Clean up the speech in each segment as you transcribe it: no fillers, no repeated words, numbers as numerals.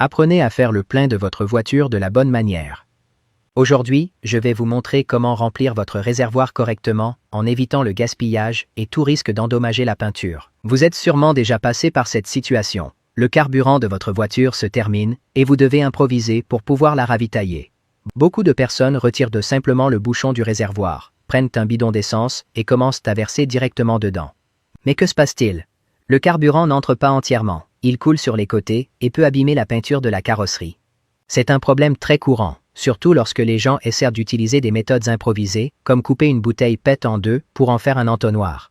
Apprenez à faire le plein de votre voiture de la bonne manière. Aujourd'hui, je vais vous montrer comment remplir votre réservoir correctement en évitant le gaspillage et tout risque d'endommager la peinture. Vous êtes sûrement déjà passé par cette situation. Le carburant de votre voiture se termine et vous devez improviser pour pouvoir la ravitailler. Beaucoup de personnes retirent simplement le bouchon du réservoir, prennent un bidon d'essence et commencent à verser directement dedans. Mais que se passe-t-il? Le carburant n'entre pas entièrement, il coule sur les côtés et peut abîmer la peinture de la carrosserie. C'est un problème très courant, surtout lorsque les gens essaient d'utiliser des méthodes improvisées, comme couper une bouteille PET en deux pour en faire un entonnoir.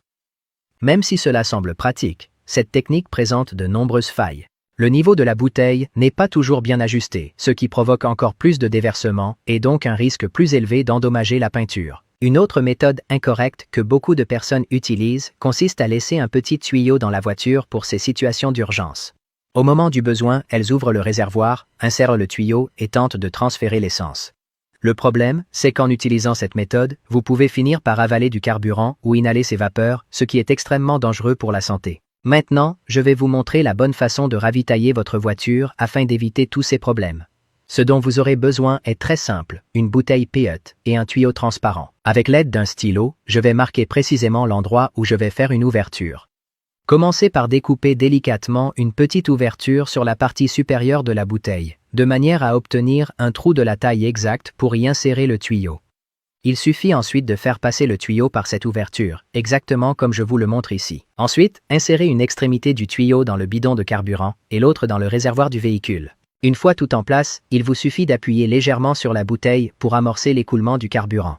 Même si cela semble pratique, cette technique présente de nombreuses failles. Le niveau de la bouteille n'est pas toujours bien ajusté, ce qui provoque encore plus de déversement et donc un risque plus élevé d'endommager la peinture. Une autre méthode incorrecte que beaucoup de personnes utilisent consiste à laisser un petit tuyau dans la voiture pour ces situations d'urgence. Au moment du besoin, elles ouvrent le réservoir, insèrent le tuyau et tentent de transférer l'essence. Le problème, c'est qu'en utilisant cette méthode, vous pouvez finir par avaler du carburant ou inhaler ses vapeurs, ce qui est extrêmement dangereux pour la santé. Maintenant, je vais vous montrer la bonne façon de ravitailler votre voiture afin d'éviter tous ces problèmes. Ce dont vous aurez besoin est très simple, une bouteille PET et un tuyau transparent. Avec l'aide d'un stylo, je vais marquer précisément l'endroit où je vais faire une ouverture. Commencez par découper délicatement une petite ouverture sur la partie supérieure de la bouteille, de manière à obtenir un trou de la taille exacte pour y insérer le tuyau. Il suffit ensuite de faire passer le tuyau par cette ouverture, exactement comme je vous le montre ici. Ensuite, insérez une extrémité du tuyau dans le bidon de carburant et l'autre dans le réservoir du véhicule. Une fois tout en place, il vous suffit d'appuyer légèrement sur la bouteille pour amorcer l'écoulement du carburant.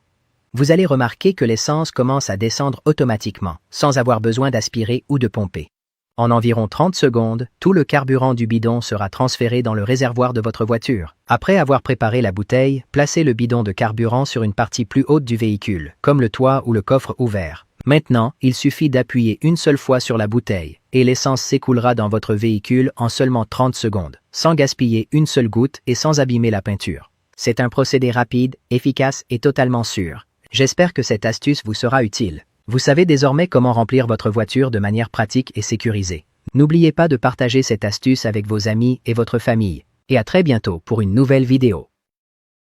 Vous allez remarquer que l'essence commence à descendre automatiquement, sans avoir besoin d'aspirer ou de pomper. En environ 30 secondes, tout le carburant du bidon sera transféré dans le réservoir de votre voiture. Après avoir préparé la bouteille, placez le bidon de carburant sur une partie plus haute du véhicule, comme le toit ou le coffre ouvert. Maintenant, il suffit d'appuyer une seule fois sur la bouteille, et l'essence s'écoulera dans votre véhicule en seulement 30 secondes, sans gaspiller une seule goutte et sans abîmer la peinture. C'est un procédé rapide, efficace et totalement sûr. J'espère que cette astuce vous sera utile. Vous savez désormais comment remplir votre voiture de manière pratique et sécurisée. N'oubliez pas de partager cette astuce avec vos amis et votre famille. Et à très bientôt pour une nouvelle vidéo.